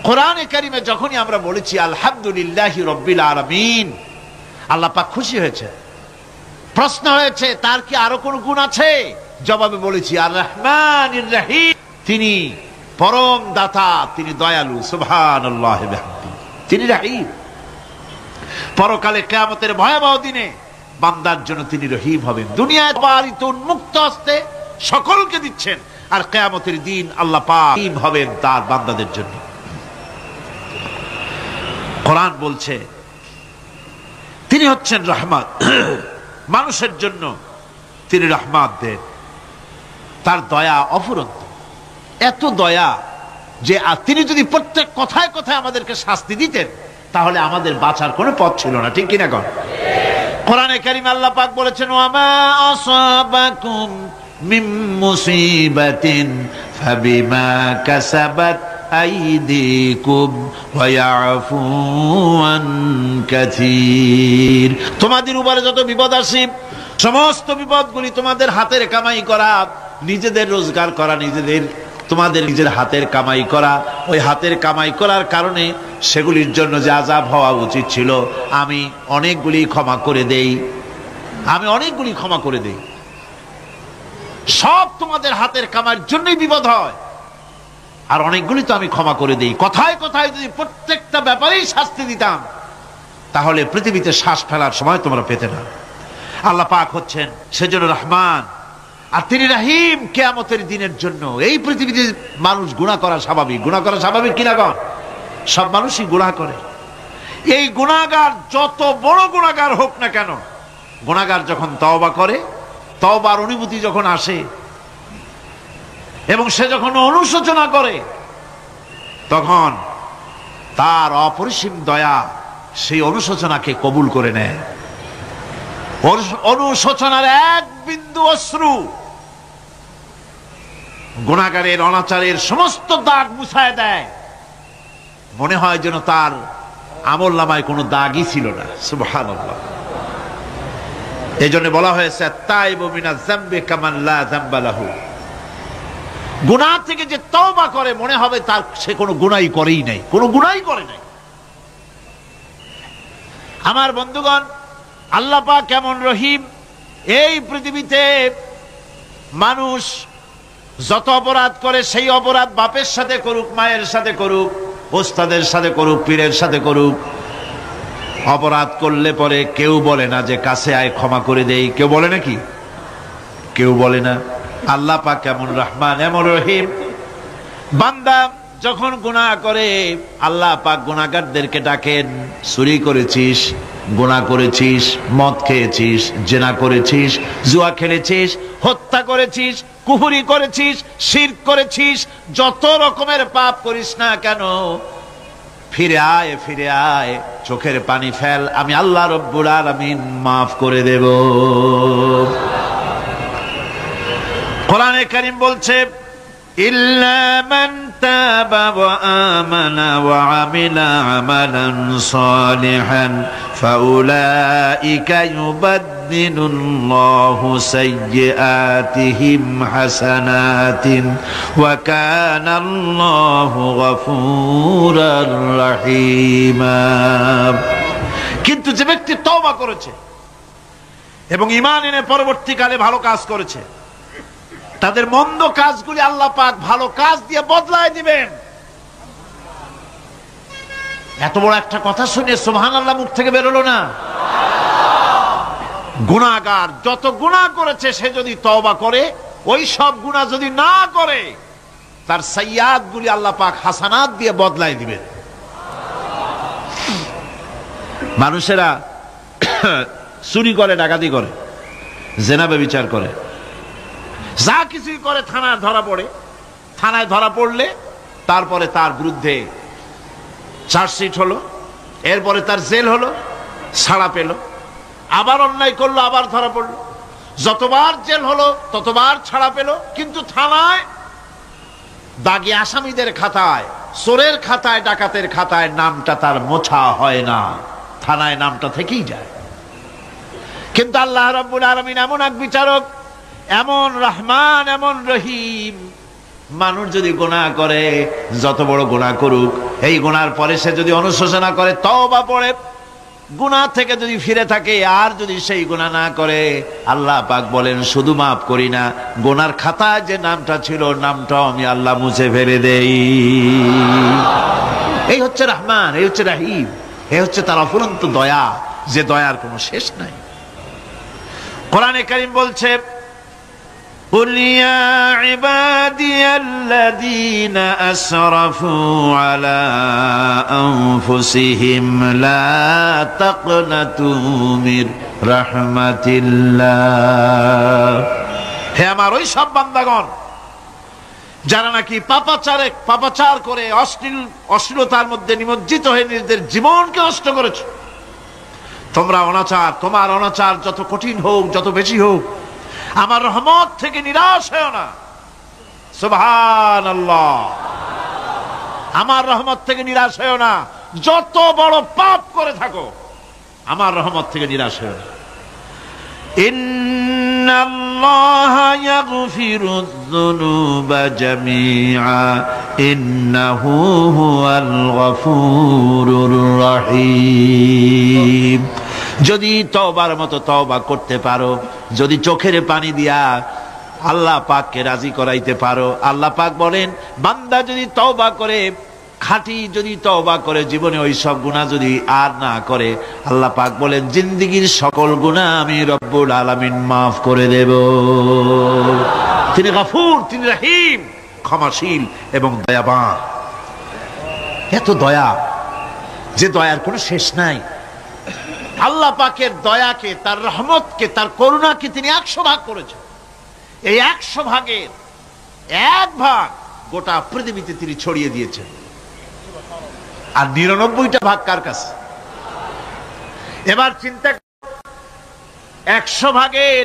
কোরআনে কারিমে যখনই আমরা বলেছি আলহামদুলিল্লাহি রাব্বিল আলামিন, আল্লাহ পাক খুশি হয়েছে। প্রশ্ন হয়েছে তার কি আরো কোন গুণ আছে? জবাবে বলেছি আর রহমানির রহিম, তিনি পরম দাতা, তিনি দয়ালু, সুবহানাল্লাহ বিহামদিহি, তিনি রহিম। পরকালে কিয়ামতের ভয়াবহ দিনে বান্দার জন্য তিনি রহিম হবেন। দুনিয়ায় পারিত উন্মুক্ত হস্তে সকলকে দিচ্ছেন, আর কিয়ামতের দিন আল্লাহ পাক রহিম হবেন তার বান্দাদের জন্য। কোরআন বলছে তিনি হচ্ছেন রহমত, মানুষের জন্য তিনি রহমত দেন। তার দয়া অফুরন্ত, এত দয়া যে তিনি যদি প্রত্যেক কথায় কথায় আমাদেরকে শাস্তি দিতেন তাহলে আমাদের বাঁচার কোনো পথ ছিল না, ঠিক কিনা কোন? কোরআনে কারীমে আল্লাহ পাক বলেছেন ওয়ামা আসাবাকুম মিন মুসিবাতিন ফাবিমা কাসাবাত আইদিকুম ওয়া ইয়াফু আন কাসীর। তোমাদের উপরে যত বিপদ আসে সমস্ত বিপদগুলি তোমাদের হাতের কামাই করা, নিজেদের রোজগার করা, তোমাদের নিজের হাতের কামাই করা। ওই হাতের কামাই করার কারণে সেগুলির জন্য যে আযাব হওয়া উচিত ছিল আমি অনেকগুলি ক্ষমা করে দেই, সব তোমাদের হাতের কামাইয়ের জন্যই বিপদ হয়, আর অনেকগুলি তো আমি ক্ষমা করে দেই। কথায় কথায় যদি প্রত্যেকটা ব্যাপারেই শাস্তি দিতাম তাহলে পৃথিবীতে শ্বাস ফেলার সময় তোমরা পেতে না। আল্লাহ পাক হচ্ছেন সেজন্য রহমান, আর তিনি রহিম। কিয়ামতের দিনের জন্য এই পৃথিবীতে মানুষ গুনাহ করা স্বাভাবিক, কিনা কন? সব মানুষই গুনাহ করে। এই গুনাহগার যত বড় গুনাহগার হোক না কেন, গুনাহগার যখন তওবা করে, তওবার অনুভূতি যখন আসে এবং সে যখন অনুশোচনা করে, তখন তার অপরিসীম দয়া সেই অনুশোচনাকে কবুল করে নেয়। অনুশোচনার এক বিন্দু অশ্রু গুনাহগারের অনাচারের সমস্ত দাগ মুছায় দেয়, মনে হয় যেন তার আমলনামায় কোনো দাগই ছিল না। সুবহানাল্লাহ। এজন্য বলা হয়েছে তাইবু মিনাজ যামবি কামান লা যামবা লাহু। গুনাহ থেকে যে তওবা করে মনে হবে তার সে কোনো গুনাহই করেই নাই, আমার বন্ধুগণ, আল্লাহ পাক কেমন রহিম! এই পৃথিবীতে মানুষ যত অপরাধ করে সেই অপরাধ বাপের সাথে করুক, মায়ের সাথে করুক, ওস্তাদের সাথে করুক, পীরের সাথে করুক, অপরাধ করলে পরে কেউ বলে না যে কাছে আয় ক্ষমা করে দেই। কেউ বলে নাকি? কেউ বলে না। আল্লাহ পাক কেমন রহমান, এমন রহিম। বান্দা যখন গুনাহ করে আল্লাহ পাক গুনাহগারদেরকে ডাকেন, চুরি করেছিস, গুনাহ করেছিস, মদ খেয়েছিস, জিনা করেছিস, জুয়া খেলেছিস, হত্যা করেছিস, কুফরি করেছিস, শিরক করেছিস, যত রকমের পাপ করিস না কেন ফিরে আয়, চোখের পানি ফেল, আমি আল্লাহ রব্বুল আলামিন মাফ করে দেব। কোরআনে কারীম বলছে ইল্লা মান তাবা ওয়া আমানা ওয়া আমিলা আমালান সালিহান ফাউলাইকা ইউবাদদিলুল্লাহু সাইয়্যাতিহিম হাসানাতিন ওয়া কানাল্লাহু গফুরার রহিমা। কিন্তু যে ব্যক্তি তওবা করেছে এবং ঈমান এনে পরবর্তীকালে ভালো কাজ করেছে, তাদের মন্দ কাজগুলি আল্লাহ পাক ভালো কাজ দিয়ে বদলায় দিবেন। এত বড় একটা কথা শুনে সুবহানাল্লাহ মুখ থেকে বেরোলো না? গুনাহগার যত গুনাহ করেছে সে যদি তওবা করে, ওই সব গুনাহ যদি না করে, তার সাইয়্যাতগুলি আল্লাহ পাক হাসানাত দিয়ে বদলায় দিবেন। মানুষেরা চুরি করে, ডাকাতি করে, জিনা ব্যভিচার করে, যা কিছুই করে থানায় ধরা পড়ে। থানায় ধরা পড়লে তারপরে তার বিরুদ্ধে চার্জশিট হলো, এরপরে তার জেল হলো, ছাড়া পেল, আবার অন্যায় করলো, আবার ধরা পড়লো, যতবার জেল হলো ততবার ছাড়া পেল, কিন্তু থানায় দাগী আসামিদের খাতায়, চোরের খাতায়, ডাকাতের খাতায় নামটা তার মোছা হয় না, থানায় নামটা থেকেই যায়। কিন্তু আল্লাহ রাব্বুল আলামিন এমন এক বিচারক, এমন রহমান, এমন রহিম, মানুষ যদি গুনাহ করে, যত বড় গুনাহ করুক, এই গুনার পরে সে যদি অনুশোচনা করে, তওবা পড়ে, গুনাহ থেকে যদি ফিরে থাকে, আর যদি সেই গুনাহ না করে, আল্লাহ পাক বলেন শুধু মাফ করি না, গুনার খাতায় যে নামটা ছিল নামটাও আমি আল্লাহ মুছে ফেলে দেই। এই হচ্ছে রহমান, এই হচ্ছে রহিম, এই হচ্ছে তার অফুরন্ত দয়া, যে দয়ার কোনো শেষ নাই। কোরআনে কারীম বলছে, قل يا عبادي الذين أسرفوا على أنفسهم لا تقنطوا من رحمة الله। হে আমার ওই সব বান্দাগণ যারা নাকি পাপাচার করে অশ্লীলতার মধ্যে নিমজ্জিত হয়ে নিজেদের জীবনকে নষ্ট করেছে, তোমার অনাচার যত কঠিন হোক, যত বেশি হোক, আমার রহমত থেকে নিরাশ হয় না। সুবহানাল্লাহ, আমার রহমত থেকে নিরাশ হয় না। যত বড় পাপ করে থাকো, আমার রহমত থেকে নিরাশ হয় না। ইন্নাল্লাহা ইয়াগফিরুয যুনুবা জামিআ ইন্নাহু হুয়াল গফুরুর রহিম। যদি তওবার মতো তওবা করতে পারো, যদি চোখের পানি দিয়া আল্লাহ পাককে রাজি করাইতে পারো, আল্লাহ পাক বলেন বান্দা যদি তওবা করে, খাঁটি যদি তওবা করে, জীবনে ওই সব গুনাহ যদি আর না করে, আল্লাহ পাক বলেন জিন্দেগীর সকল গুনাহ আমি রব্বুল আলামিন মাফ করে দেব। তিনি গফুর, তিনি রহিম, ক্ষমাশীল এবং দয়াবান। এত দয়া, যে দয়ার কোনো শেষ নাই। আল্লাহ পাকের দয়াকে, তার রহমতকে, তার করুণাকে তিনি 100 ভাগ করেছেন। এই 100 ভাগের 1 ভাগ গোটা পৃথিবীতে তিনি ছড়িয়ে দিয়েছেন। আর 99টা ভাগ কার কাছে? এবার চিন্তা, 100 ভাগের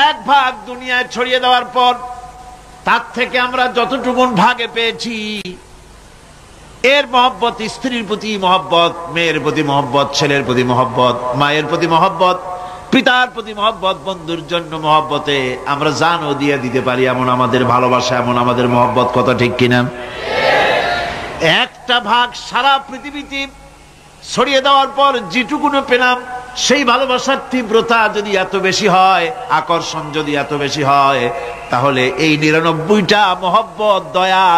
1 ভাগ দুনিয়ায় ছড়িয়ে দেওয়ার পর তার থেকে আমরা যতটুকু ভাগে পেয়েছি, এর মহব্বত, স্ত্রীর প্রতি মহব্বত, মেয়ের প্রতি মহব্বত, ছেলের প্রতি মহব্বত, মায়ের প্রতি মহব্বত, পিতার প্রতি মহব্বত, বন্ধুর জন্য মহব্বতে আমরা জানও দিয়ে দিতে পারি, এমন আমাদের ভালোবাসা, এমন আমাদের মহব্বত, কত ঠিক কিনা? 1টা ভাগ সারা পৃথিবীতে ছড়িয়ে দেওয়ার পর যেটুকুনো পেলাম, সেই ভালোবাসার তীব্রতা যদি এত বেশি হয়, আকর্ষণ যদি এত বেশি হয়, তাহলে এই 99টা মহব্বত, দয়া,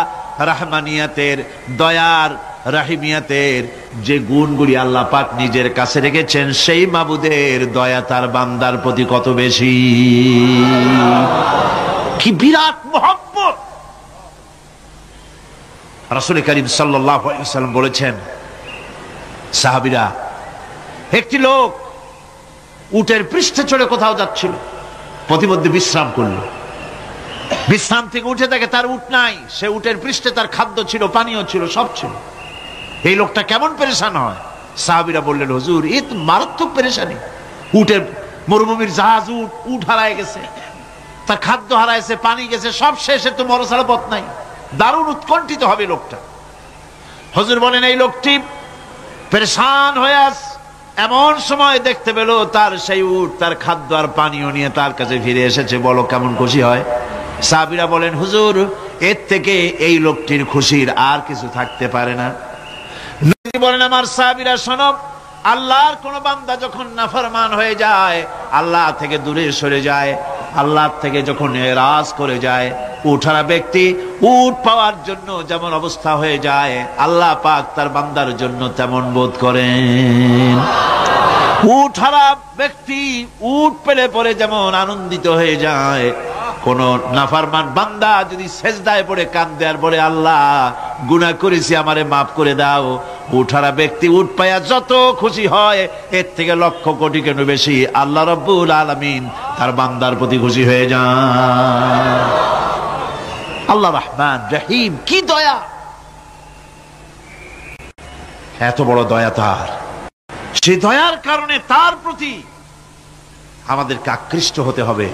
রহমানিয়াতের, দয়ার, রাহিমিয়াতের যে গুণগুলি আল্লাহ পাক নিজের কাছে রেখেছেন, সেই মাবুদের দয়া তার বান্দার প্রতি কত বেশি, কি বিরাট মহব্বত। রাসূল করিম সাল্লাল্লাহু আলাইহি ওয়াসাল্লাম বলেছেন, সাহাবীরা, একটি লোক উটের পৃষ্ঠে চড়ে কোথাও যাচ্ছিল, প্রতিমধ্যে বিশ্রাম করলো। বিশ্রাম থেকে উঠে দেখে তার উট নাই। সে উটের পৃষ্ঠে তার খাদ্য ছিল, পানীয় ছিল, সব ছিল। এই লোকটা কেমন পেরেশান হয়। সাহাবীরা বললেন, হুজুর, এ তো মারাত্মক পেরেশানি। উটের মরুভূমির জাহাজ, উট হারায় গেছে, তার খাদ্য হারাইছে, পানি গেছে, সব শেষে তো মরো ছাড়া পথ নাই। দারুণ উৎকণ্ঠিত হবে লোকটা। হুজুর বলেন, এই লোকটি পেরেশান হয়ে আস। এমন সময় দেখতে পেল তার সেই উট তার খাদ্য আর পানীয় নিয়ে তার কাছে ফিরে এসেছে। বলো কেমন খুশি হয়। সাহাবীরা বলেন, হুজুর, এর থেকে এই লোকটির খুশির আর কিছু থাকতে পারে না। নবী বলেন, আমার সাহাবীরা শোনো, আল্লাহর কোন বান্দা যখন নাফরমান হয়ে যায়, আল্লাহ থেকে দূরে সরে যায়, আল্লাহ থেকে যখন এরাজ করে যায়, উঠারা ব্যক্তি উট পাওয়ার জন্য যেমন অবস্থা হয়ে যায়, আল্লাহ পাক তার বান্দার জন্য তেমন বোধ করেন। উঠারা ব্যক্তি উট পেলে পরে যেমন আনন্দিত হয়ে যায়, কোন নাফরমান বান্দা যদি সেজদায় পড়ে কাঁদে আর বলে, আল্লাহ গুনাহ করেছি, আমারে মাফ করে দাও, উঠারা ব্যক্তি উট পায়া যত খুশি হয়, এর থেকে লক্ষ কোটি কেন বেশি আল্লাহ রাব্বুল আলামিন তার বান্দার প্রতি খুশি হয়ে যান। আল্লাহ রহমান রহিম, কি দয়া, এত বড় দয়া তার। সেই দয়ার কারণে তার প্রতি আমাদেরকে আকৃষ্ট হতে হবে।